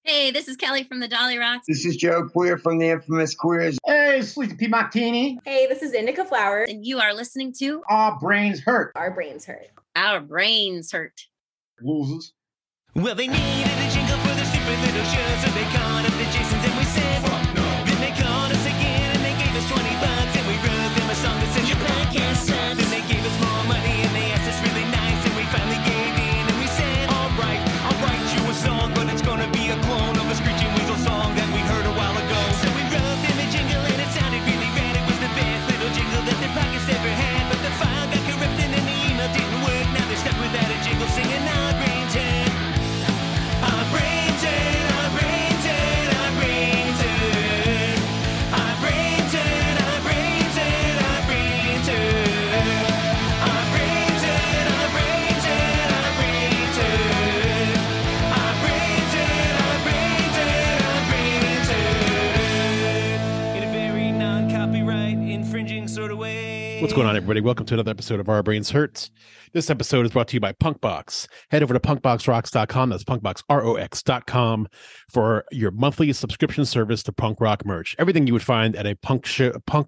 Hey, this is Kelly from the Dolly Rocks. This is Joe Queer from the Infamous Queers. Hey, Sleepy P. Martini. Hey, this is Indica Flowers. And you are listening to Our Brains Hurt. Our Brains Hurt. Our Brains Hurt. Losers. Well, they needed a jingle for their stupid little show, so they called up the Jasons and we said, fuck no. Then they called us again and they gave us $20 and we wrote them a song that said, your podcast sucks. Then they gave us more money and they asked us really nice and we finally gave in and we said, all right, I'll write you a song, but it's gonna be a clone of a Screeching Weasel song that we heard a while ago. So we wrote them a jingle and it sounded really rad. It was the best little jingle that their podcast ever had, but the file got corrupted and the email didn't work. Now they're stuck without a jingle singing Our Brains Hurt. Our brains hurt, our brains hurt, our brains hurt. Our brains hurt, our brains hurt, our brains hurt. Our brains hurt, our brains hurt, our brains hurt. Our brains hurt, our brains hurt, our brains hurt. In a very non-copyright infringing sort of way. What's going on, everybody? Welcome to another episode of Our Brains Hurt. This episode is brought to you by PunkBox. Head over to punkboxrocks.com. That's punkboxrocks.com for your monthly subscription service to punk rock merch. Everything you would find at a punk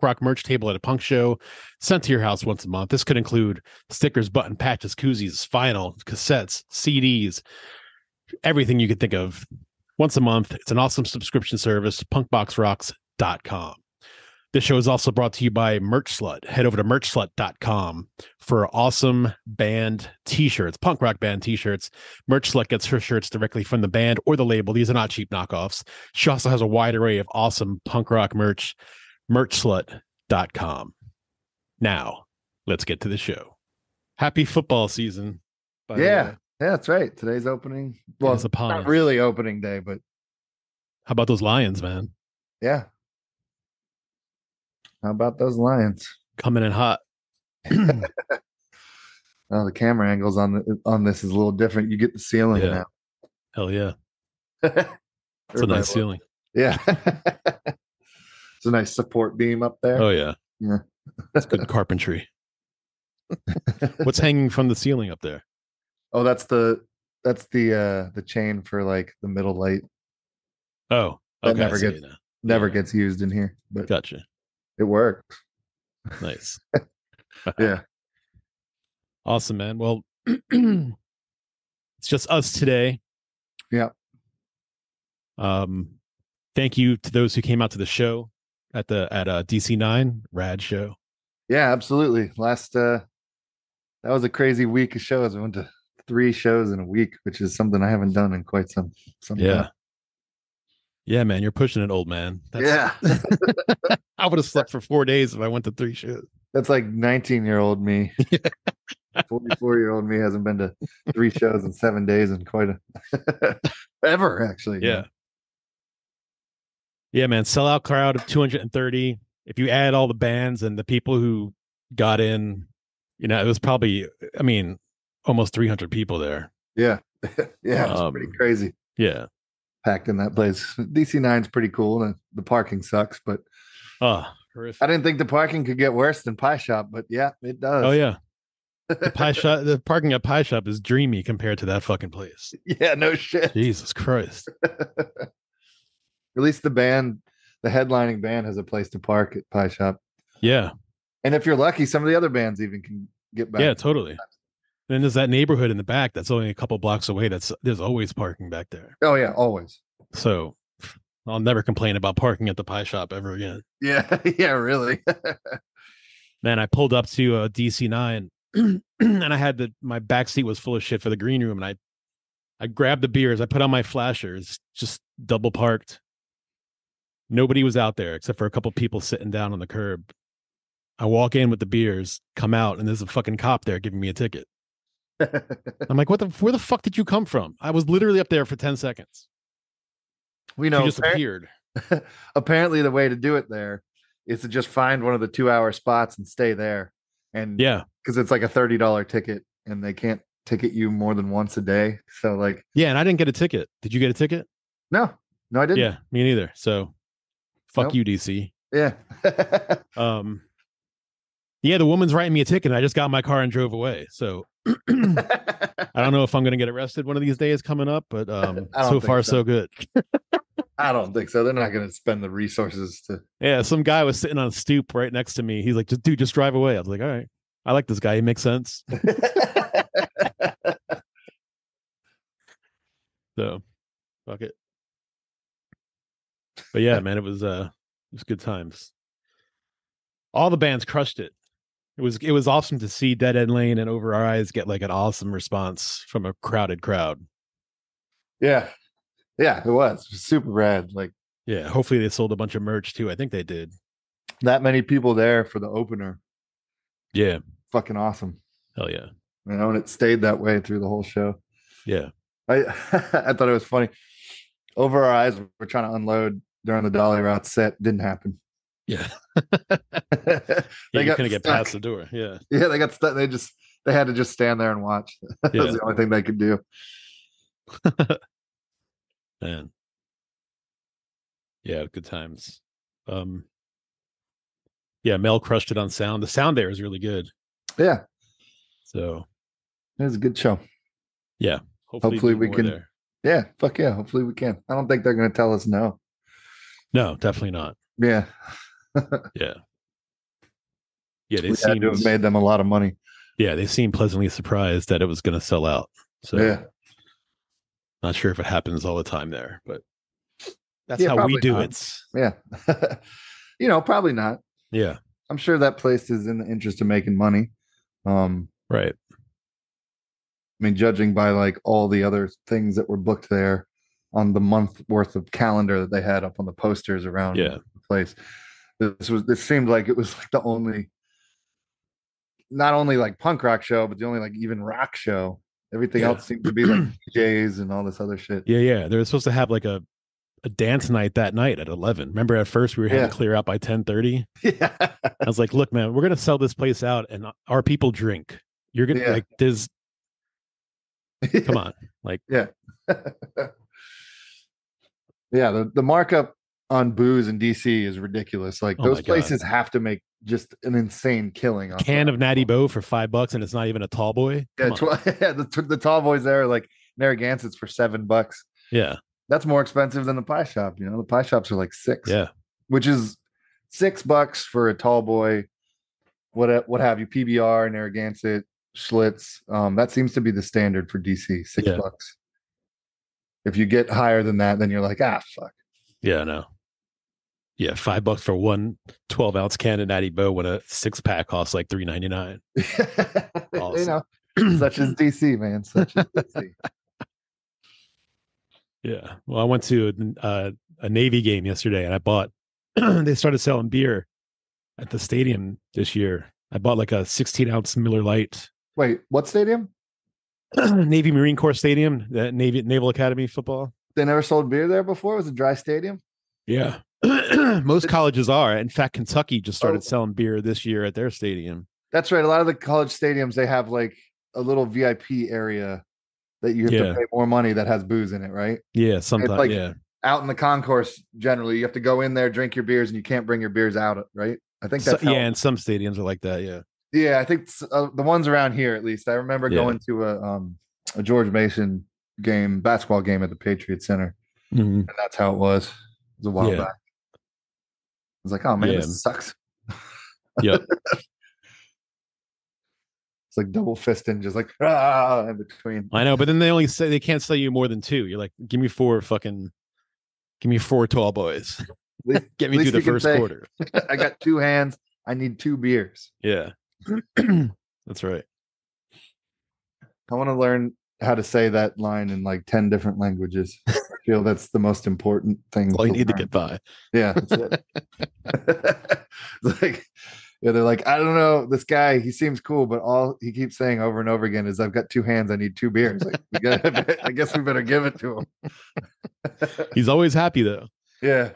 rock merch table at a punk show, sent to your house once a month. This could include stickers, button patches, koozies, vinyl, cassettes, CDs, everything you could think of once a month. It's an awesome subscription service, punkboxrocks.com. This show is also brought to you by Merch Slut. Head over to merchslut.com for awesome band t-shirts, punk rock band t-shirts. Merch Slut gets her shirts directly from the band or the label. These are not cheap knockoffs. She also has a wide array of awesome punk rock merch. Merchslut.com. Now, let's get to the show. Happy football season. Yeah, that's right. Today's opening. Well, it's not really opening day, but how about those Lions, man? Yeah. How about those Lions? Coming in hot. Oh, the camera angles on this is a little different. You get the ceiling now. Hell yeah. It's a nice ceiling. Yeah. It's a nice support beam up there. Oh, yeah. Yeah. It's good carpentry. What's hanging from the ceiling up there? Oh, that's the chain for like the middle light. Oh, okay. That never gets used in here. But gotcha. It works. Nice. Yeah. Awesome, man. Well, it's just us today. Yeah. Thank you to those who came out to the show at DC9. Rad show. Yeah, absolutely. That was a crazy week of shows. I went to 3 shows in a week, which is something I haven't done in quite some time. Yeah, man, you're pushing it, old man. Yeah. I would have slept for 4 days if I went to 3 shows. That's like 19-year-old me. 44-year-old me hasn't been to 3 shows in 7 days in quite ever, actually. Yeah. Yeah, man. Sellout crowd of 230. If you add all the bands and the people who got in, it was probably, almost 300 people there. Yeah. Yeah, it's pretty crazy. Yeah. Packed in that place. DC9's pretty cool, and the parking sucks, but horrific. I didn't think the parking could get worse than Pie Shop, but yeah, it does. Oh yeah. The parking at Pie Shop is dreamy compared to that fucking place. Yeah, no shit. Jesus Christ. At least the headlining band has a place to park at Pie Shop. Yeah. And if you're lucky, some of the other bands even can get back. Yeah, totally. Then there's that neighborhood in the back that's only a couple blocks away. There's always parking back there. Oh yeah, always. So I'll never complain about parking at the Pie Shop ever again. Yeah, yeah, really. Man, I pulled up to DC9 and I had my back seat was full of shit for the green room, and I grabbed the beers. I put on my flashers, just double parked. Nobody was out there except for a couple people sitting down on the curb. I walk in with the beers, come out, and there's a fucking cop there giving me a ticket. I'm like, where the fuck did you come from? I was literally up there for 10 seconds. We know. You just appeared. Apparently the way to do it there is to just find one of the 2-hour spots and stay there. And yeah, because it's like a $30 ticket and they can't ticket you more than once a day. So like, yeah. And I didn't get a ticket. Did you get a ticket? No, I didn't. Yeah, me neither. So fuck you, DC. Yeah. Yeah, the woman's writing me a ticket. I just got in my car and drove away. So I don't know if I'm going to get arrested one of these days coming up, but so far so good. I don't think so. They're not going to spend the resources to. Yeah, some guy was sitting on a stoop right next to me. He's like, just drive away. I was like, all right. I like this guy. He makes sense. So fuck it. But yeah, man, it was good times. All the bands crushed it. It was awesome to see Dead End Lane and Over Our Eyes get like an awesome response from a crowded crowd. Yeah, it was super rad. Like, yeah, hopefully they sold a bunch of merch too. I think they did. That many people there for the opener. Yeah, fucking awesome. Hell yeah. And it stayed that way through the whole show. Yeah, I thought it was funny. Over Our Eyes, we're trying to unload during the Dolly Route set. Didn't happen. Yeah. They couldn't get past the door. Yeah. Yeah, they got stuck. They had to just stand there and watch. That was the only thing they could do. Man. Yeah, good times. Yeah, Mel crushed it on sound. The sound there is really good. Yeah. So it was a good show. Yeah. Hopefully we can there. Yeah, fuck yeah. Hopefully we can. I don't think they're gonna tell us no. No, definitely not. Yeah. Yeah. Yeah, they had to have made them a lot of money. Yeah, they seemed pleasantly surprised that it was going to sell out. So yeah, not sure if it happens all the time there, but that's how we do it. Yeah. Probably not. Yeah. I'm sure that place is in the interest of making money. Right. I mean, judging by like all the other things that were booked there on the month worth of calendar that they had up on the posters around the place. This seemed like it was like the only, not only like punk rock show, but the only like even rock show. Everything else seemed to be like DJs and all this other shit. Yeah. They were supposed to have like a dance night that night at 11. Remember at first we were having to clear out by 10:30? Yeah. I was like, look, man, we're going to sell this place out and our people drink. You're going to like, there's, come on. Like, yeah. Yeah. The markup on booze in DC is ridiculous. Like those places have to make just an insane killing. A can of Natty Boh for $5 and it's not even a tall boy. Yeah, the tall boys there are like Narragansett's for $7. Yeah, that's more expensive than the pie shop. The pie shops are like $6. Yeah, which is $6 for a tall boy. What have you? PBR, Narragansett, Schlitz. That seems to be the standard for DC. $6. If you get higher than that, then you're like, fuck. Yeah, no. Yeah, $5 for one 12-ounce can of Natty Boh when a 6-pack costs like $3.99. Awesome. Such as DC, man. Such as DC. Yeah. Well, I went to a Navy game yesterday and I bought they started selling beer at the stadium this year. I bought like a 16-ounce Miller Lite. Wait, what stadium? Navy Marine Corps Stadium, the Naval Academy football. They never sold beer there before? It was a dry stadium? Yeah. Most colleges are. In fact, Kentucky just started selling beer this year at their stadium. That's right. A lot of the college stadiums, they have like a little VIP area that you have to pay more money that has booze in it, right? Yeah, sometimes. Like out in the concourse, generally, you have to go in there, drink your beers, and you can't bring your beers out, right? I think that's and some stadiums are like that. Yeah. Yeah, I think the ones around here, at least. I remember going to a George Mason basketball game at the Patriots Center, and that's how it was. It was a while back. I was like, oh man, this sucks. Yep. It's like double fisting, just like in between. I know, but then they only say they can't sell you more than 2. You're like, give me 4 tall boys. Get me through the first quarter. I got 2 hands. I need 2 beers. Yeah. That's right. I want to learn how to say that line in like 10 different languages. I feel that's the most important thing. All you need to get by. Yeah, that's it. It's like, they're like, I don't know, this guy, he seems cool, but all he keeps saying over and over again is, I've got 2 hands, I need 2 beers. Like, I guess we better give it to him. He's always happy though. Yeah.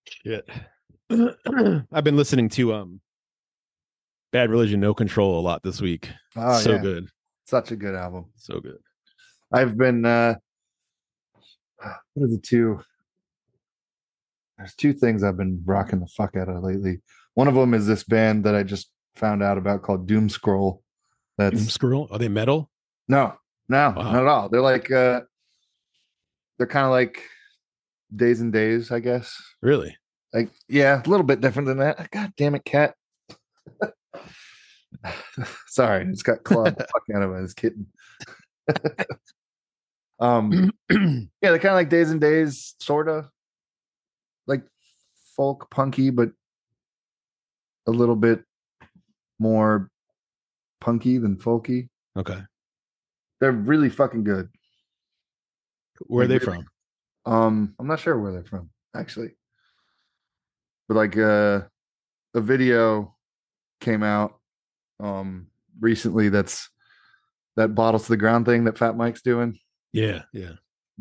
Shit. I've been listening to Bad Religion, No Control a lot this week. Oh, so good. Such a good album. So good. I've been what are the 2? There's two things I've been rocking the fuck out of lately. One of them is this band that I just found out about called Doom Scroll. That's Doom Scroll? Are they metal? no, Wow. not at all. They're like they're kind of like Days and Days, I guess. Really? Like, yeah, a little bit different than that. God damn it, cat. Sorry, it's got clawed the fuck out of this kitten. Yeah, they're kind of like Days and Days, sort of like folk punky, but a little bit more punky than folky. Okay. They're really fucking good. Where are they Like, from? I'm not sure where they're from, actually. But like a video came out recently that's that Bottles to the Ground thing that Fat Mike's doing. Yeah, yeah.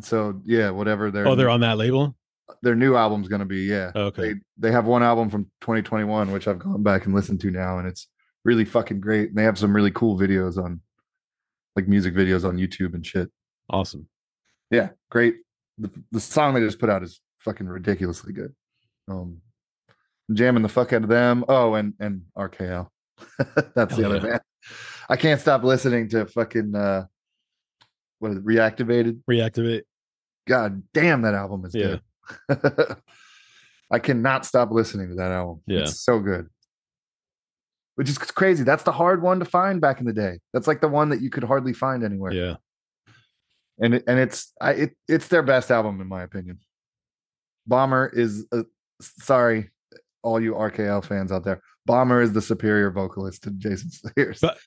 So yeah, whatever they're on that label? Their new album's gonna be, yeah. Okay. They have one album from 2021, which I've gone back and listened to now, and it's really fucking great. And they have some really cool videos on like music videos on YouTube and shit. Awesome. Yeah, great. The song they just put out is fucking ridiculously good. Jamming the fuck out of them. Oh, and RKL. That's the other band. I can't stop listening to fucking what is it, Reactivate. God damn, that album is good. I cannot stop listening to that album. Yeah. It's so good. Which is crazy. That's the hard one to find back in the day. That's like the one that you could hardly find anywhere. Yeah. And it's their best album in my opinion. Bomber is sorry, all you RKL fans out there. Bomber is the superior vocalist to Jason Sears. But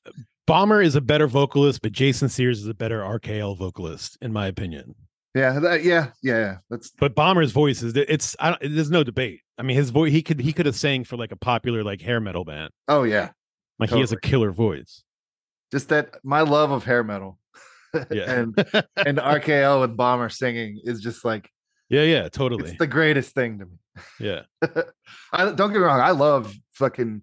Bomber is a better vocalist, but Jason Sears is a better RKL vocalist, in my opinion. Yeah. That's. But Bomber's voice is there's no debate. I mean, his voice he could have sang for like a popular like hair metal band. Oh yeah, like totally. He has a killer voice. Just that my love of hair metal, yeah, and RKL with Bomber singing is just like. Yeah, totally. It's the greatest thing to me. Yeah. Don't get me wrong. I love fucking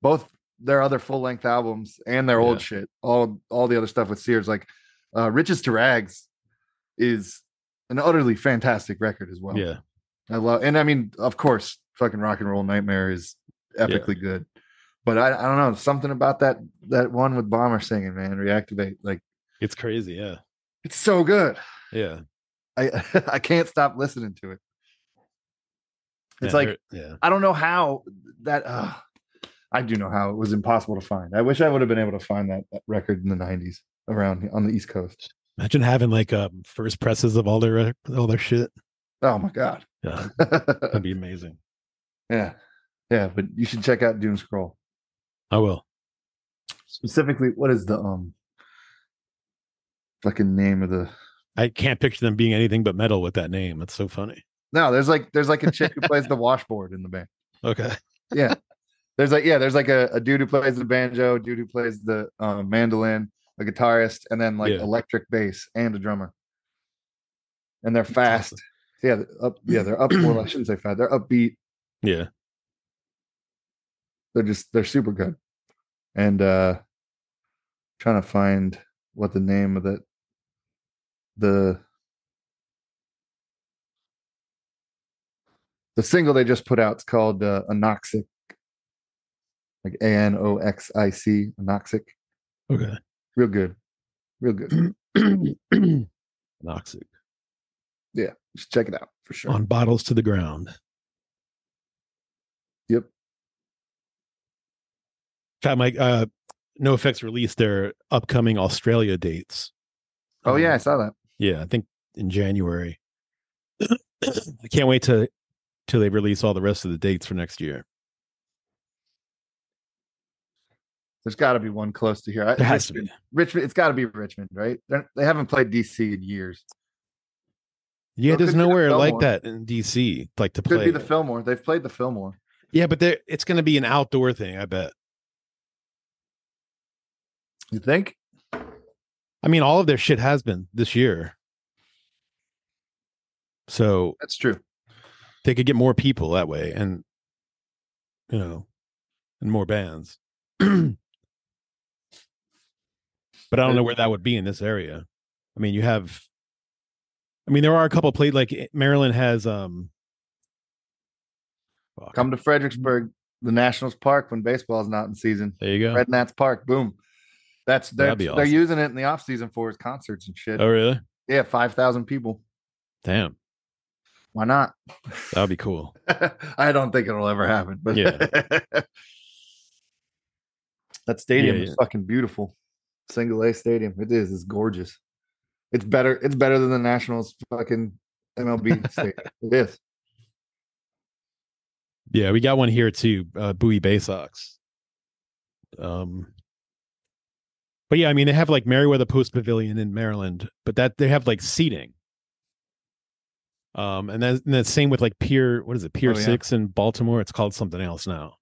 both their other full-length albums and their old shit. All the other stuff with Sears, like Riches to Rags is an utterly fantastic record as well. Yeah. I love, and I mean, of course, fucking Rock and Roll Nightmare is epically good. But I don't know, something about that one with Bomber singing, man, Reactivate. Like it's crazy, yeah. It's so good. Yeah. I can't stop listening to it. It's I don't know how that I do know how it was impossible to find. I wish I would have been able to find that record in the 90s around on the East Coast. Imagine having like first presses of all their shit. Oh my god. Yeah. That'd be amazing. Yeah, but you should check out Doom Scroll. I will. Specifically, what is the fucking name of the I can't picture them being anything but metal with that name. That's so funny. No, there's like a chick who plays the washboard in the band. Okay. Yeah. There's like a dude who plays the banjo, a dude who plays the mandolin, a guitarist, and then like electric bass and a drummer. And they're fast. Awesome. They're up. Well, I shouldn't say fast. They're upbeat. Yeah. They're super good. And trying to find what the name of the single they just put out is called Anoxic, like Anoxic, Anoxic. Okay, real good. Anoxic. Yeah, just check it out for sure. On Bottles to the Ground. Yep. Fat Mike, NoFX released their upcoming Australia dates. Oh yeah, I saw that. Yeah, I think in January. I can't wait till they release all the rest of the dates for next year. There's got to be one close to here. There has to be. Richmond. It's got to be Richmond, right? They haven't played DC in years. Yeah, there's nowhere like that in DC, like to play. Could be the Fillmore. They've played the Fillmore. Yeah, but it's going to be an outdoor thing, I bet. You think? I mean, all of their shit has been this year. So that's true. They could get more people that way and and more bands. But I don't know where that would be in this area. I mean, there are a couple places like Maryland has Fuck. Come to Fredericksburg, the Nationals Park when baseball is not in season. There you go. Red Nats Park. Boom. That'd be awesome. They're using it in the off season for his concerts and shit. Oh, really? Yeah, 5,000 people. Damn. Why not? That would be cool. I don't think it'll ever happen, but Yeah. That stadium is fucking beautiful. Single A stadium. It is. It's gorgeous. It's better than the Nationals fucking MLB stadium. It is. Yeah, we got one here too, Bowie Bay Sox. But yeah, I mean, they have like Meriwether Post Pavilion in Maryland, but that they have like seating. And that's same with like Pier 6 in Baltimore. It's called something else now.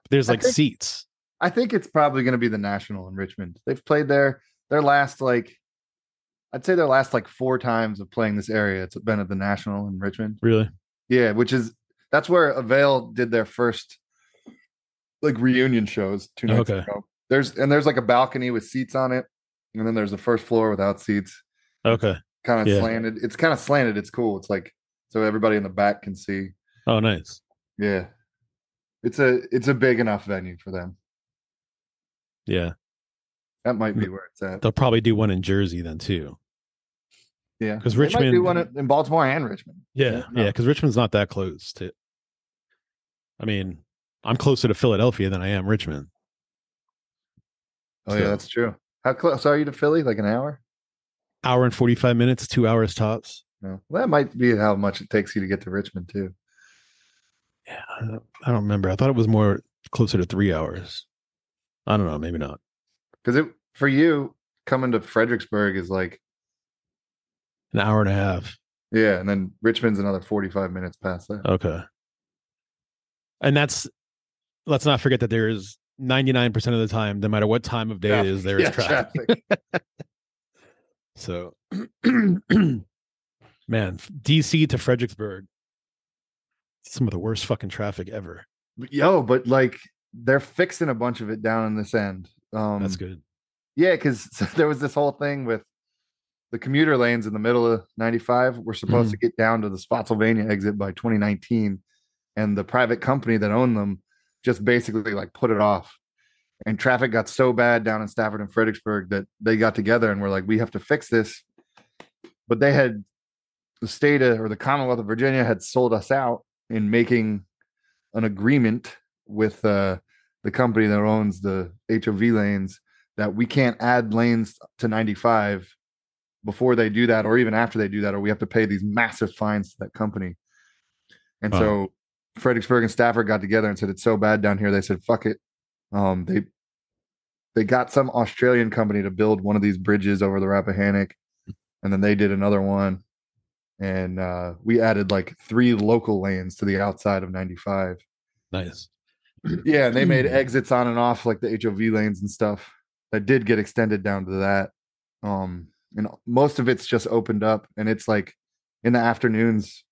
There's like seats. I think it's probably going to be the National in Richmond. They've played their last I'd say their last 4 times of playing this area. It's been at the National in Richmond. Really? Yeah, that's where Avail did their first reunion shows 2 nights ago. There's like a balcony with seats on it, and then there's the first floor without seats. Okay. Kind of slanted. It's kind of slanted. It's cool. It's so everybody in the back can see. Oh, nice. Yeah. It's a big enough venue for them. Yeah. That might be where it's at. They'll probably do one in Jersey then too. Yeah. Because Richmond Richmond might do one in Baltimore and Richmond. Yeah. Yeah. Because Richmond's not that close to. I mean, I'm closer to Philadelphia than I am Richmond. Oh, yeah, that's true. How close are you to Philly? An hour? Hour and 45 minutes, 2 hours tops. No. Well, that might be how much it takes you to get to Richmond too. Yeah, I don't remember. I thought it was more closer to 3 hours. I don't know, maybe not. Because for you, coming to Fredericksburg is an hour and a half. Yeah, and then Richmond's another 45 minutes past that. Okay. And let's not forget that there is 99% of the time, no matter what time of day it is, there is traffic. So, man, DC to Fredericksburg, some of the worst fucking traffic ever. Yo, but they're fixing a bunch of it down in this end. That's good. Yeah, because there was this whole thing with the commuter lanes in the middle of 95. We're supposed to get down to the Spotsylvania exit by 2019, and the private company that owned them just basically put it off. And traffic got so bad down in Stafford and Fredericksburg that they got together and were like, we have to fix this. But the state or the Commonwealth of Virginia had sold us out in making an agreement with the company that owns the HOV lanes that we can't add lanes to 95 before they do that, or even after they do that, or we have to pay these massive fines to that company. And so Fredericksburg and Stafford got together and said, it's so bad down here. They said, fuck it. They got some Australian company to build one of these bridges over the Rappahannock, and then they did another one, and we added 3 local lanes to the outside of 95. Nice. Yeah, and they made exits on and off the HOV lanes and stuff that did get extended down to that. And most of it's just opened up, and it's in the afternoons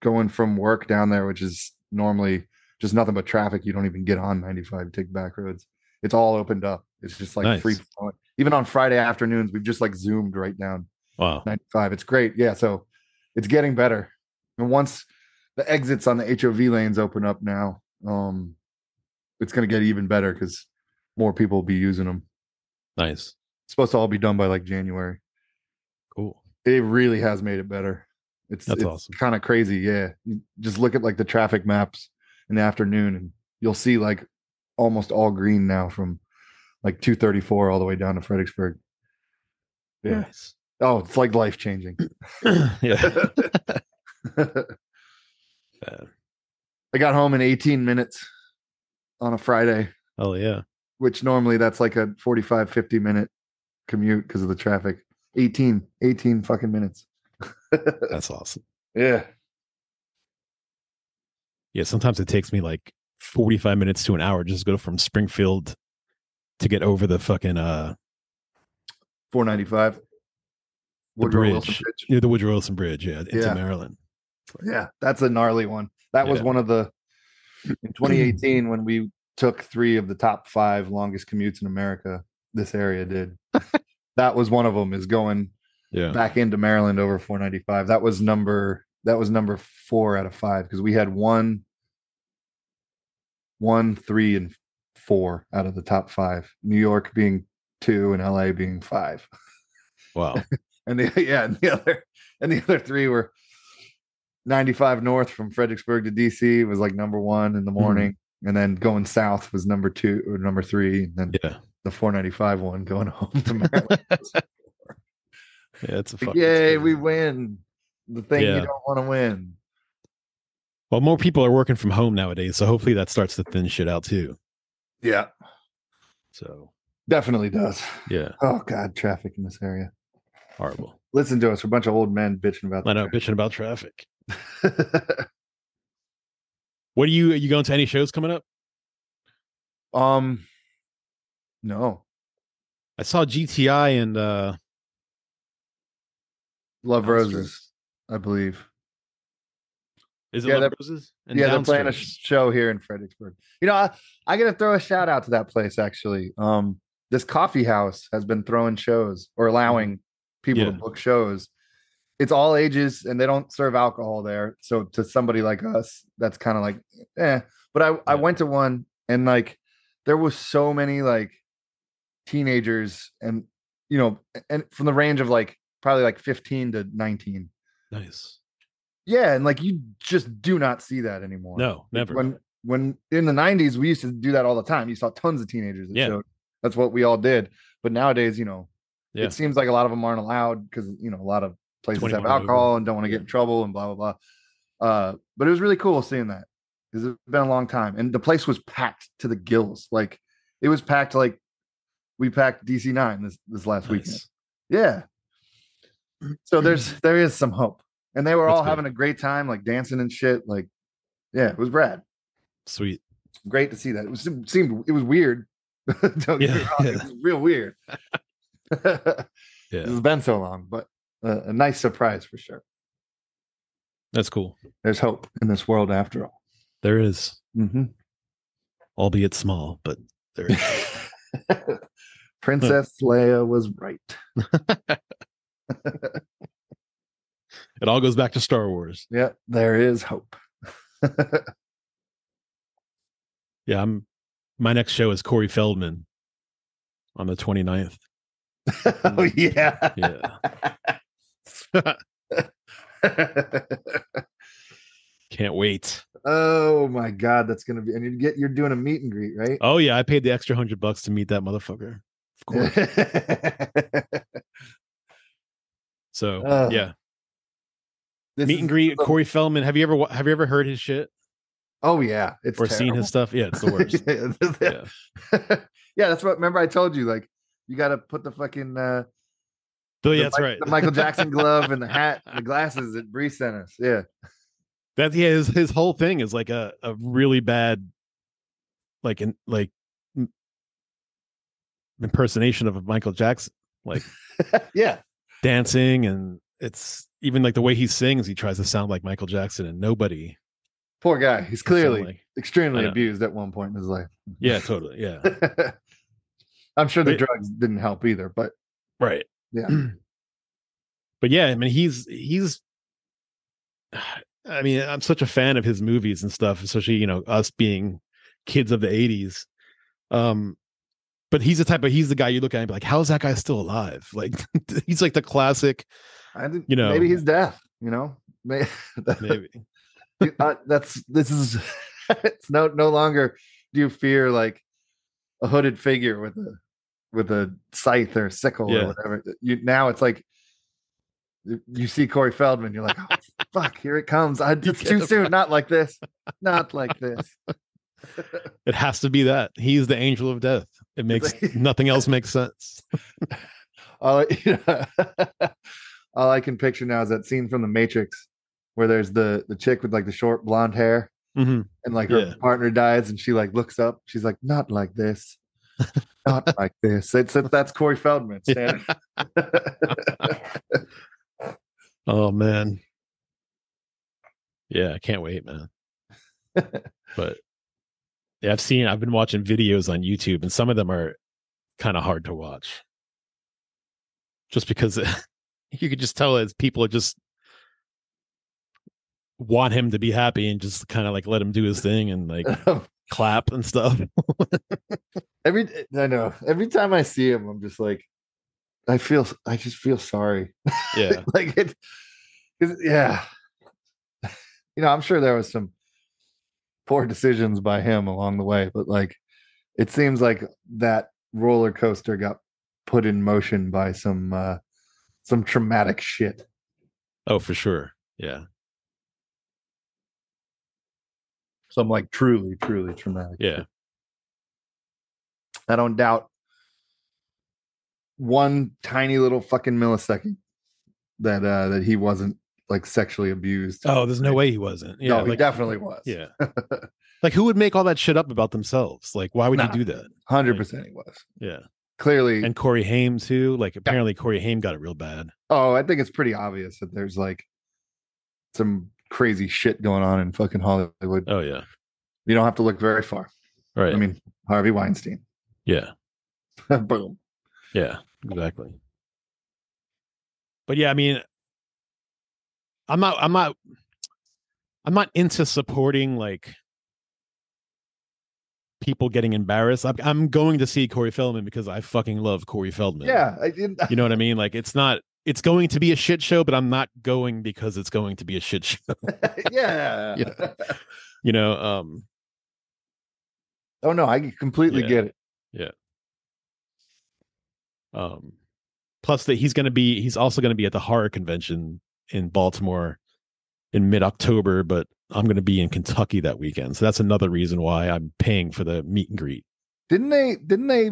going from work down there, which is normally just nothing but traffic. You don't even get on 95, take back roads. It's all opened up. It's just nice. Free flowing. Even on Friday afternoons, we've just zoomed right down. Wow. 95. It's great. Yeah. So it's getting better. And once the exits on the HOV lanes open up now, it's going to get even better because more people will be using them. Nice. It's supposed to all be done by January. Cool. It really has made it better. It's awesome. Kind of crazy. Yeah. You just look at the traffic maps in the afternoon and you'll see almost all green now from 234 all the way down to Fredericksburg. Yeah. Nice. Oh, it's life changing. Yeah. I got home in 18 minutes on a Friday. Oh yeah. Which normally that's a 45, 50 minute commute because of the traffic. 18 fucking minutes. That's awesome. Yeah. Yeah. Sometimes it takes me 45 minutes to an hour just to go from Springfield to get over the fucking 495. The bridge. Near the Woodrow Wilson Bridge, into Maryland. Yeah, that's a gnarly one. That was one of in 2018 when we took 3 of the top 5 longest commutes in America, this area did. That was one of them, is going back into Maryland over 495. That was number that was number 4 out of 5 because we had 1, 3, and 4 out of the top 5. New York being 2 and LA being 5. Wow. And the other 3 were 95 north from Fredericksburg to DC was like number 1 in the morning, and then going south was number 2 or number 3, and then the 495 one going home to Maryland. Yeah, it's a fucking yay, we win the thing you don't want to win. Well, more people are working from home nowadays, so hopefully that starts to thin shit out too. Yeah. So definitely does. Yeah. Oh God, traffic in this area. Horrible. Listen to us. We're a bunch of old men bitching about. I know, bitching about traffic. What are you going to any shows coming up? No. I saw GTI and Love Roses, I believe. Is it Love Roses? And they're playing a show here in Fredericksburg. You know, I gotta throw a shout out to that place actually. This coffee house has been throwing shows or allowing people to book shows. It's all ages and they don't serve alcohol there. So to somebody like us, that's kind of like, But I went to one and like there was so many like teenagers and and from the range of like probably like 15 to 19. Nice. Yeah, and like you just do not see that anymore. No, never. When in the 90s we used to do that all the time. You saw tons of teenagers that showed. That's what we all did. But nowadays, it seems like a lot of them aren't allowed because a lot of places have alcohol and don't want to get in trouble and blah blah blah. But it was really cool seeing that because it's been a long time, and the place was packed to the gills. Like it was packed like we packed DC9 this last weekend. Yeah. So there is some hope, and they were all having a great time, like dancing and shit. Like, yeah, it was rad. Sweet. Great to see that. It was weird. Don't get me wrong, it was real weird. It's been so long, but a nice surprise for sure. That's cool. There's hope in this world after all. There is. Albeit small, but there is. Princess Leia was right. It all goes back to Star Wars. Yeah, there is hope. Yeah, my next show is Corey Feldman on the 29th. Oh yeah. Yeah. Can't wait. Oh my God, that's gonna be, and you're doing a meet and greet, right? Oh yeah, I paid the extra $100 to meet that motherfucker. Of course. So yeah. Meet and greet Corey Feldman. Have you ever heard his shit? Oh yeah, it's or terrible. Seen his stuff? Yeah, it's the worst. Yeah, that's what. Remember, I told you like you got to put the fucking. That's right. The Michael Jackson glove and the hat, and the glasses that Bree sent us. Yeah, his whole thing is like a really bad, like impersonation of Michael Jackson, like yeah, dancing, and it's even like the way he sings. He tries to sound like Michael Jackson, and nobody. Poor guy. He's clearly extremely abused at one point in his life. Yeah, totally. Yeah. I'm sure the drugs didn't help either, but right. Yeah. But yeah, I mean, he's I mean, I'm such a fan of his movies and stuff, especially, us being kids of the 80s. But he's the guy you look at and be like, how is that guy still alive? Like he's like the classic, maybe he's deaf, maybe. It's no longer do you fear like a hooded figure with a scythe or sickle or whatever. Now it's like you see Corey Feldman, you're like, oh, fuck, here it comes. It's too soon. Not like this. Not like this. It has to be that. He's the angel of death. It makes nothing else makes sense. All I can picture now is that scene from The Matrix where there's the chick with like the short blonde hair and like her partner dies and she like looks up. She's like, not like this. Not like this. That's Corey Feldman standing. Oh man. Yeah, I can't wait, man. But yeah, I've been watching videos on YouTube and some of them are kind of hard to watch. Just because you could just tell as people are just want him to be happy and just kind of like let him do his thing and like clap and stuff. Every time I see him, I'm just like, I just feel sorry. Yeah. Like it, 'cause, yeah. I'm sure there was some poor decisions by him along the way, but like, it seems like that roller coaster got put in motion by some traumatic shit. Oh, for sure. Yeah. Some like truly, truly traumatic. Yeah. Shit. I don't doubt one tiny little fucking millisecond that he wasn't like sexually abused. Oh, there's no way he wasn't. Yeah, no, he definitely was. Yeah. Like, who would make all that shit up about themselves? Like, why would you do that? 100% he was. Yeah. Clearly. And Corey Haim too. Like, apparently Corey Haim got it real bad. Oh, I think it's pretty obvious that there's like some crazy shit going on in fucking Hollywood. Oh yeah. You don't have to look very far. Right. I mean, Harvey Weinstein. Yeah. Boom. Yeah, exactly. But yeah, I mean, I'm not into supporting like people getting embarrassed. I'm going to see Corey Feldman because I fucking love Corey Feldman. Yeah, you know what I mean? Like, it's going to be a shit show, but I'm not going because it's going to be a shit show. Yeah. Oh no, I completely get it. Yeah. Plus that he's also going to be at the horror convention in Baltimore in mid-October, but I'm going to be in Kentucky that weekend. So that's another reason why I'm paying for the meet and greet. Didn't they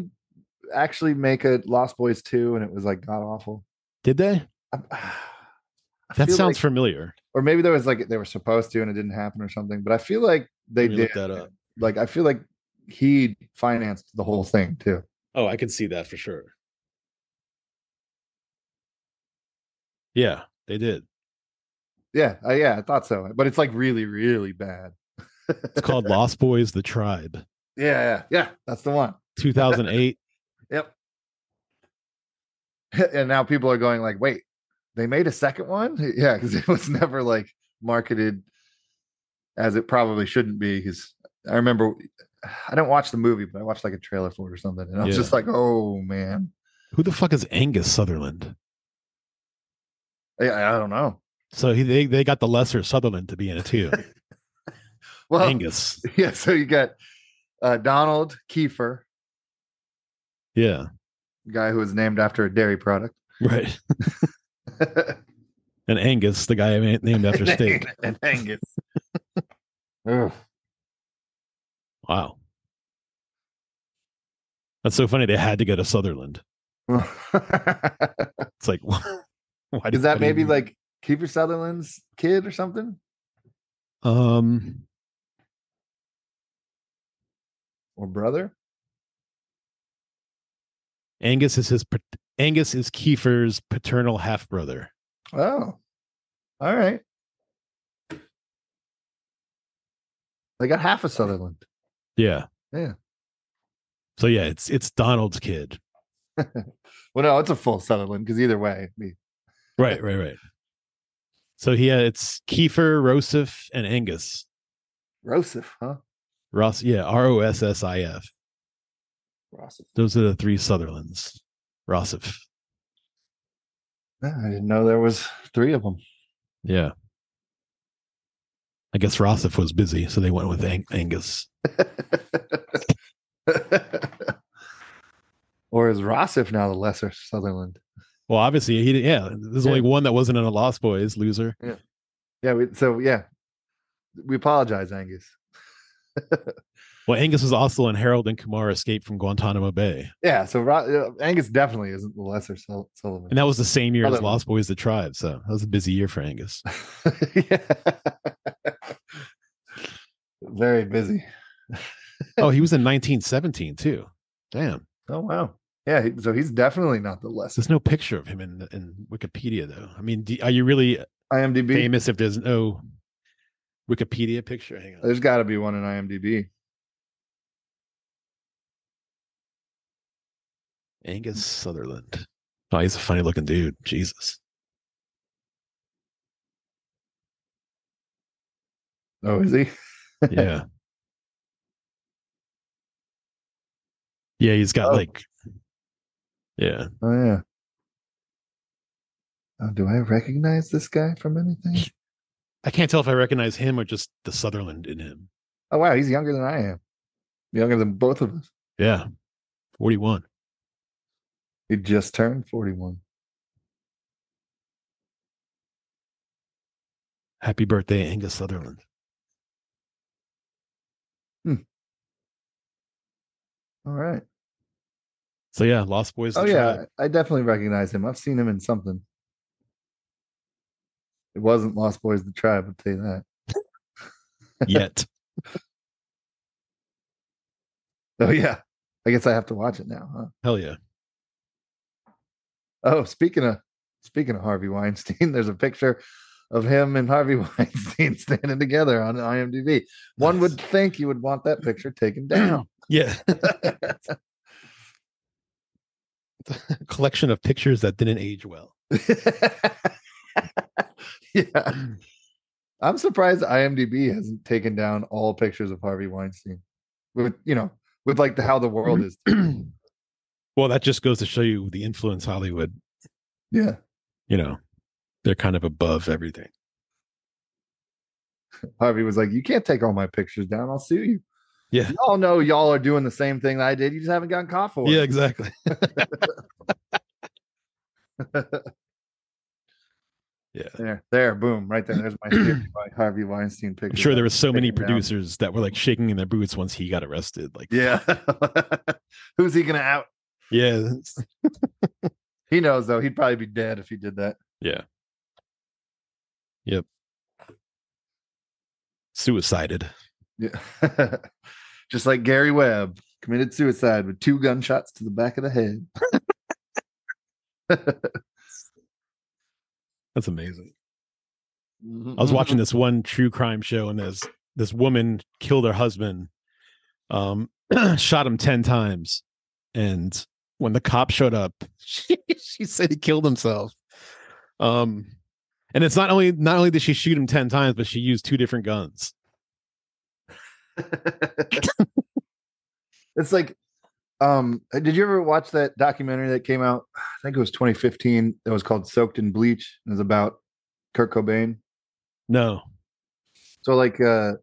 actually make a Lost Boys 2 and it was like god awful? Did they? That sounds like, familiar. Or maybe there was like they were supposed to and it didn't happen or something, but I feel like they did. Look that up. Like I feel like he financed the whole thing too. Oh, I can see that for sure. Yeah, they did. Yeah, I thought so. But it's like really, really bad. It's called Lost Boys: The Tribe. Yeah, that's the one. 2008. Yep. And now people are going like, wait, they made a second one? Yeah, because it was never like marketed as it probably shouldn't be. Because I remember I didn't watch the movie, but I watched like a trailer for it or something. And I was just like, oh man. Who the fuck is Angus Sutherland? I don't know. So they got the lesser Sutherland to be in it too. Well, Angus. Yeah, so you got Donald Kiefer. Yeah. Guy who was named after a dairy product. Right. And Angus, the guy named after steak. And Angus. Ugh. Wow. That's so funny. They had to go to Sutherland. It's like, why is that maybe like Kiefer Sutherland's kid or something? Or brother? Angus is Kiefer's paternal half brother. Oh, all right. They got half a Sutherland. Yeah. So yeah, it's Donald's kid. Well, no, it's a full Sutherland because either way, Right. So it's Kiefer, Rossif, and Angus. Rossif, huh? Rossif. Rossif. Those are the three Sutherlands. Rossif. I didn't know there was three of them. Yeah. I guess Rossif was busy, so they went with Angus. Or is Rossif now the lesser Sutherland? Well, obviously, there's only one that wasn't in a Lost Boys, loser. Yeah. We apologize, Angus. Well, Angus was also in Harold and Kumar Escape from Guantanamo Bay. Yeah, so Angus definitely isn't the lesser Sullivan. And that was the same year as Lost Boys: The Tribe, so that was a busy year for Angus. Very busy. Oh, he was in 1917 too. Damn. Oh wow. Yeah, so he's definitely not the lesser. There's no picture of him in Wikipedia though. I mean, are you really IMDb famous if there's no Wikipedia picture? Hang on. There's got to be one in IMDb. Angus Sutherland. Oh, he's a funny looking dude. Jesus. Oh, is he? Yeah. Yeah, he's got yeah. Oh, yeah. Oh, do I recognize this guy from anything? I can't tell if I recognize him or just the Sutherland in him. Oh, wow. He's younger than I am. Younger than both of us. Yeah. 41. He just turned 41. Happy birthday, Angus Sutherland. All right. So yeah, Lost Boys. Oh, yeah. I definitely recognize him. I've seen him in something. It wasn't Lost Boys the Tribe, I'll tell you that. Yet. Oh, yeah. I guess I have to watch it now, huh? Hell yeah. Oh, speaking of Harvey Weinstein, there's a picture of him and Harvey Weinstein standing together on IMDb. One would think you would want that picture taken down. Yeah. Collection of pictures that didn't age well. Yeah. I'm surprised IMDb hasn't taken down all pictures of Harvey Weinstein. With like how the world is. Well, that just goes to show you the influence Hollywood. Yeah. They're kind of above everything. Harvey was like, you can't take all my pictures down. I'll sue you. Yeah. Y'all know y'all are doing the same thing that I did. You just haven't gotten caught for it. Yeah, exactly. Yeah. There, boom, right there. There's my theory by Harvey Weinstein picture. I'm sure there were so many producers that were like shaking in their boots once he got arrested. Like, yeah. Who's he gonna out? Yeah. He knows though. He'd probably be dead if he did that. Yeah. Yep. Suicided. Yeah. Just like Gary Webb committed suicide with 2 gunshots to the back of the head. That's amazing. I was watching this one true crime show, and this woman killed her husband, shot him 10 times. And when the cop showed up, she said he killed himself. And it's not only did she shoot him 10 times, but she used 2 different guns. It's like, did you ever watch that documentary that came out? I think it was 2015. It was called Soaked in Bleach. It was about Kurt Cobain. No. So like, I'll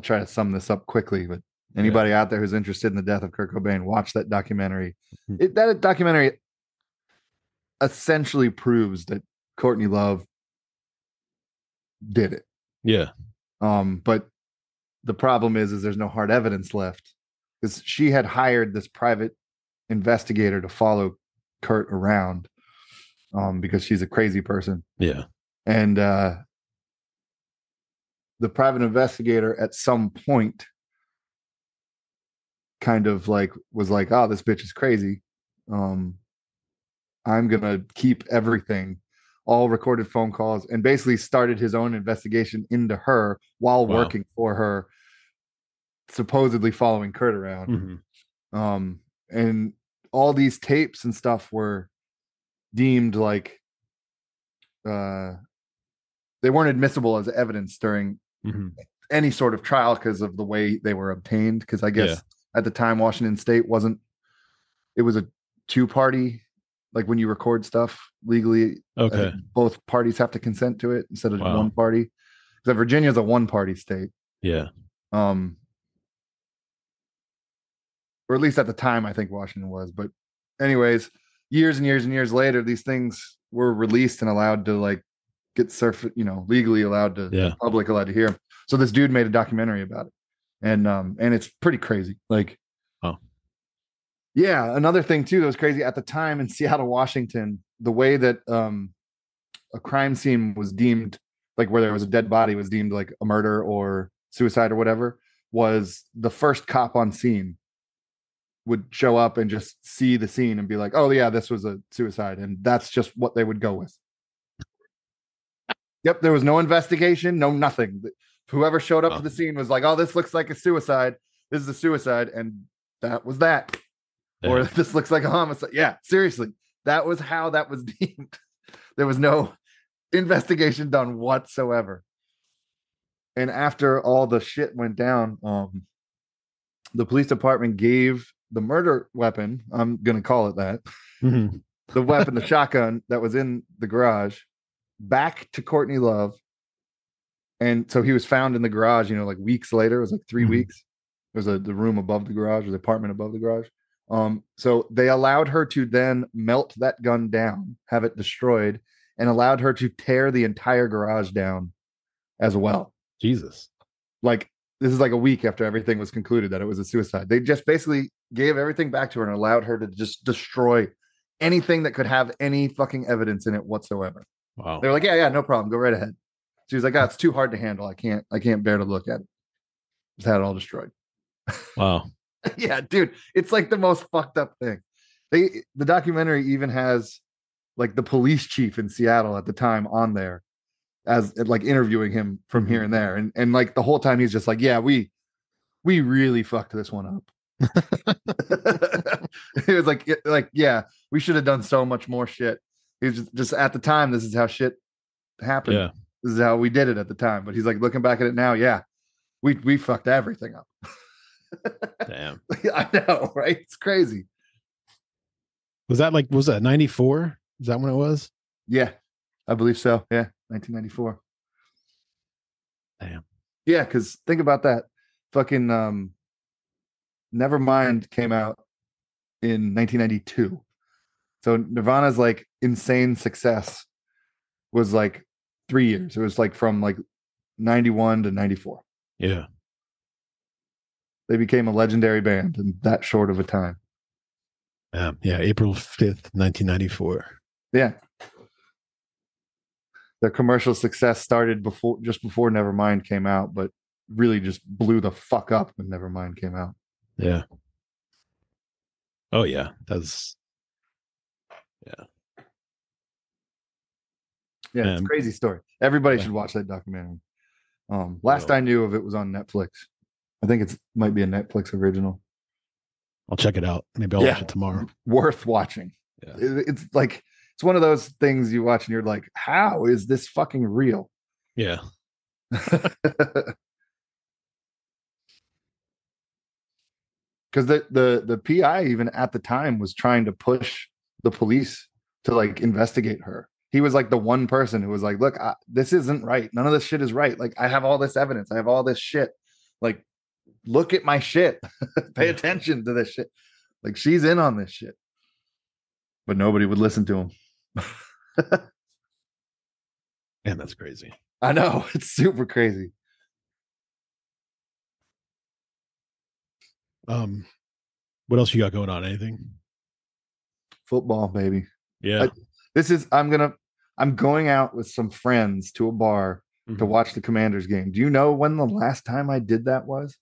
try to sum this up quickly, but anybody out there who's interested in the death of Kurt Cobain, watch that documentary. That documentary essentially proves that Courtney Love did it. Yeah. But the problem is there's no hard evidence left, because she had hired this private investigator to follow Kurt around, because she's a crazy person. Yeah. And the private investigator at some point kind of like was like, oh, this bitch is crazy. I'm gonna keep everything, all recorded phone calls, and basically started his own investigation into her while working for her, supposedly following Kurt around. Mm-hmm. And all these tapes and stuff were deemed like they weren't admissible as evidence during any sort of trial because of the way they were obtained. Because I guess at the time Washington State it was a 2-party, like when you record stuff legally, both parties have to consent to it instead of one party. Because Virginia is a 1-party state. Yeah. Or at least at the time, I think Washington was. But anyways, years and years and years later, these things were released and allowed to like get legally allowed to, public allowed to hear. So this dude made a documentary about it. And it's pretty crazy. Like, yeah, another thing too that was crazy at the time in Seattle, Washington, the way that a crime scene was deemed, like where there was a dead body, was deemed like a murder or suicide or whatever, was the first cop on scene would show up and just see the scene and be like, oh yeah, this was a suicide. And that's just what they would go with. Yep. There was no investigation, no nothing. Whoever showed up to the scene was like, oh, this looks like a suicide. This is a suicide. And that was that. Yeah. Or this looks like a homicide. Yeah, seriously. That was how that was deemed. There was no investigation done whatsoever. And after all the shit went down, the police department gave the murder weapon, I'm going to call it that, Mhm. the weapon, the shotgun that was in the garage, back to Courtney Love. And so he was found in the garage, like weeks later. It was like 3 Mhm. weeks. There was the room above the garage, or the apartment above the garage. So they allowed her to then melt that gun down, have it destroyed, and allowed her to tear the entire garage down as well. Jesus. Like, this is like a week after everything was concluded that it was a suicide. They just basically gave everything back to her and allowed her to just destroy anything that could have any fucking evidence in it whatsoever. Wow. They were like, yeah, no problem. Go right ahead. She was like, it's too hard to handle. I can't bear to look at it. Just had it all destroyed. Wow. Yeah, dude. It's like the most fucked up thing. The documentary even has like the police chief in Seattle at the time on there as like interviewing him from here and there. And like the whole time he's just like, yeah, we really fucked this one up. It was like, yeah, we should have done so much more shit. He was just at the time, this is how shit happened. Yeah. This is how we did it at the time. But he's like, looking back at it now, yeah, we fucked everything up. Damn. I know, right? It's crazy. Was that 94? Is that when it was? Yeah, I believe so. Yeah, 1994. Damn. Yeah, because think about that. Fucking Nevermind came out in 1992. So Nirvana's like insane success was like 3 years. It was like from like 91 to 94. Yeah. They became a legendary band in that short of a time. Yeah, April 5th, 1994. Yeah. Their commercial success started just before Nevermind came out, but really just blew the fuck up when Nevermind came out. Yeah. Oh yeah, that's yeah. It's a crazy story. Everybody should watch that documentary. Last I knew of it was on Netflix. I think it might be a Netflix original. I'll check it out. Maybe I'll watch it tomorrow. Worth watching. Yeah. It's like, it's one of those things you watch and you're like, how is this fucking real? Yeah. Because the PI even at the time was trying to push the police to like investigate her. He was like the one person who was like, look, this isn't right. None of this shit is right. Like, I have all this evidence. I have all this shit. Like, look at my shit. Pay attention to this shit. Like, she's in on this shit. But nobody would listen to him. Man, that's crazy. I know. It's super crazy. What else you got going on? Anything? Football, baby. Yeah. I'm going out with some friends to a bar to watch the Commanders game. Do you know when the last time I did that was?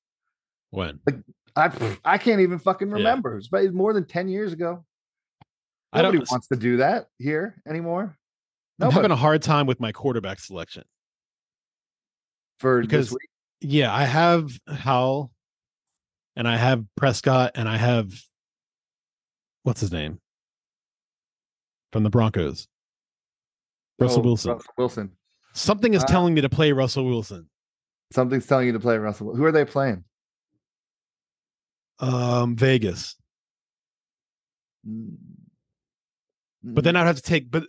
When? Like, I can't even fucking remember. It's more than 10 years ago. Nobody wants to do that here anymore. I'm having a hard time with my quarterback selection. This week? Yeah, I have Howell and I have Prescott and I have what's his name? From the Broncos. Russell Wilson. Something is telling me to play Russell Wilson. Something's telling you to play Russell. Who are they playing? Vegas. But then I'd have to take the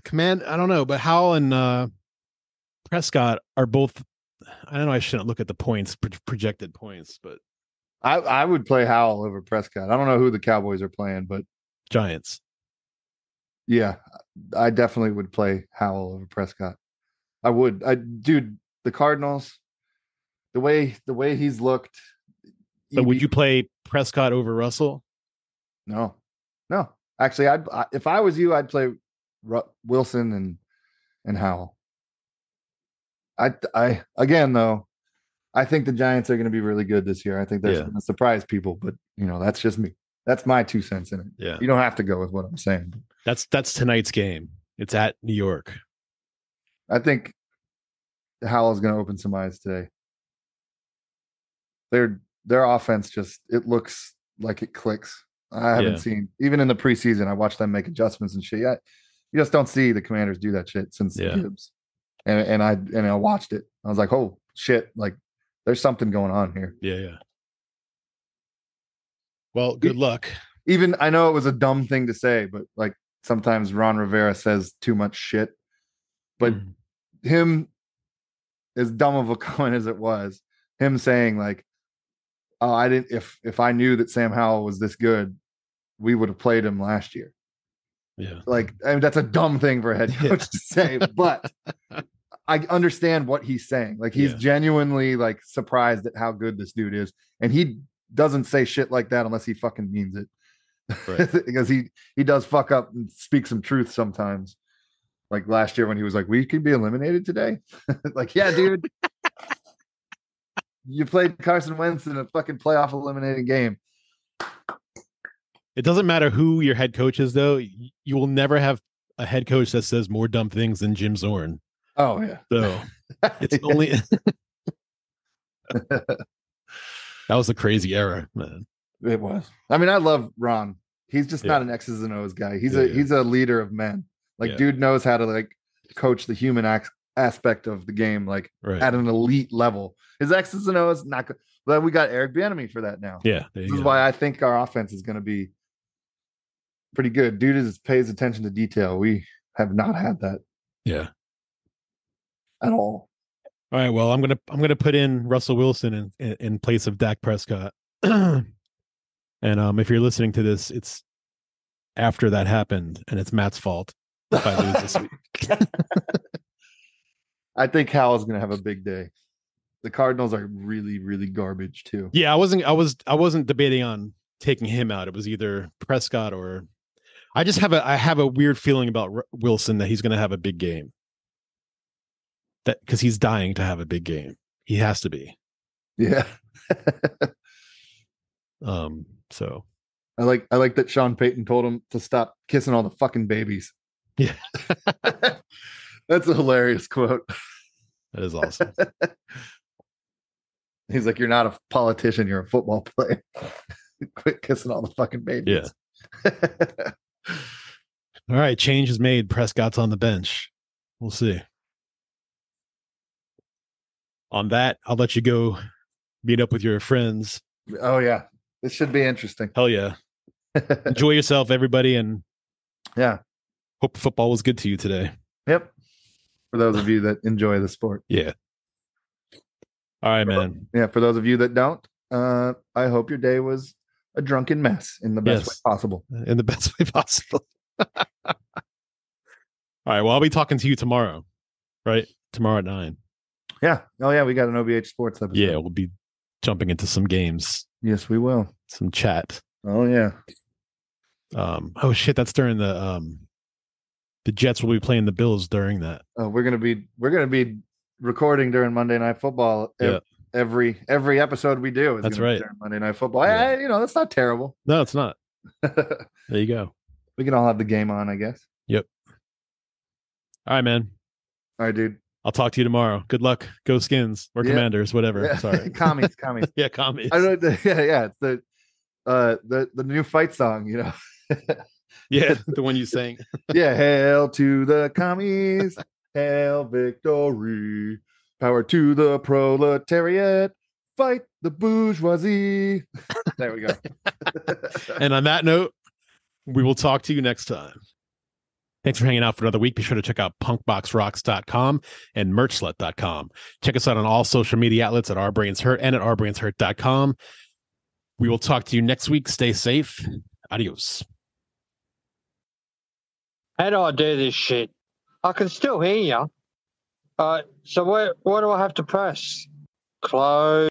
command. I don't know, but Howell and Prescott are both. I don't know. I shouldn't look at the points, projected points, but I would play Howell over Prescott. I don't know who the Cowboys are playing, but Giants. Yeah, I definitely would play Howell over Prescott. I would. Dude, the Cardinals, the way he's looked. But would you play Prescott over Russell? No. Actually, if I was you, I'd play Wilson and Howell. I again though, I think the Giants are going to be really good this year. I think they're going to surprise people, but that's just me. That's my 2 cents in it. Yeah, you don't have to go with what I'm saying. That's tonight's game. It's at New York. I think Howell's going to open some eyes today. Their offense it looks like it clicks. I haven't seen, even in the preseason, I watched them make adjustments and shit. You just don't see the Commanders do that shit since Gibbs. and I watched it. I was like, oh shit, like there's something going on here. Yeah. Well, good luck. Even I know it was a dumb thing to say, but like sometimes Ron Rivera says too much shit. But him, as dumb of a comment as it was, him saying like, "Oh, I didn't. If I knew that Sam Howell was this good, we would have played him last year." Yeah, like I mean, that's a dumb thing for a head coach to say, but I understand what he's saying. Like he's genuinely like surprised at how good this dude is, and he doesn't say shit like that unless he fucking means it. Right. Because he does fuck up and speak some truth sometimes. Like last year when he was like, "We could be eliminated today." Like, yeah, dude. You played Carson Wentz in a fucking playoff eliminating game. It doesn't matter who your head coach is, though. You will never have a head coach that says more dumb things than Jim Zorn. Oh yeah. So it's only that was a crazy era, man. It was. I mean, I love Ron. He's just not an X's and O's guy. He's a leader of men. Like, dude knows how to like coach the human aspect of the game, like at an elite level. His X's and O's not good. But we got Eric Bieniemy for that now. Yeah, this is why I think our offense is going to be pretty good. Dude pays attention to detail. We have not had that. Yeah, at all. All right. Well, I'm gonna put in Russell Wilson in place of Dak Prescott. And if you're listening to this, it's after that happened, and it's Matt's fault if I lose this week. I think Howell's gonna have a big day. The Cardinals are really, really garbage too. Yeah, I wasn't debating on taking him out. It was either Prescott or I have a weird feeling about Wilson that he's going to have a big game. That because he's dying to have a big game. He has to be. Yeah. So I like that Sean Payton told him to stop kissing all the fucking babies. Yeah. That's a hilarious quote. That is awesome. He's like, "You're not a politician, you're a football player." Quit kissing all the fucking babies. Yeah. All right, change is made. Prescott's on the bench. We'll see. On that, I'll let you go meet up with your friends. Oh yeah. This should be interesting. Hell yeah. Enjoy yourself, everybody, and hope football was good to you today. Yep. For those of you that enjoy the sport. Yeah. All right, man. Yeah, for those of you that don't, I hope your day was a drunken mess in the best way possible. In the best way possible. All right, well, I'll be talking to you tomorrow, right? Tomorrow at 9. Yeah. Oh, yeah, we got an OBH Sports episode. Yeah, we'll be jumping into some games. Yes, we will. Some chat. Oh, yeah. Oh, shit, that's during the Jets will be playing the Bills during that. Oh, we're gonna be recording during Monday Night Football. Yeah. Every episode we do is that's right. During Monday Night Football. Yeah. That's not terrible. No, it's not. There you go. We can all have the game on, I guess. Yep. All right, man. All right, dude. I'll talk to you tomorrow. Good luck. Go Skins or Commanders, whatever. Yeah. Sorry. commies. Yeah, commies. I don't know. Yeah. It's the new fight song, you know. Yeah, the one you sang. Yeah, hail to the commies, hail victory, power to the proletariat, fight the bourgeoisie. There we go. And on that note, we will talk to you next time. Thanks for hanging out for another week. Be sure to check out punkboxrocks.com and merchslut.com. Check us out on all social media outlets at OurBrainsHurt and at OurBrainsHurt.com. We will talk to you next week. Stay safe. Adios. How do I do this shit? I can still hear you. So what do I have to press? Close.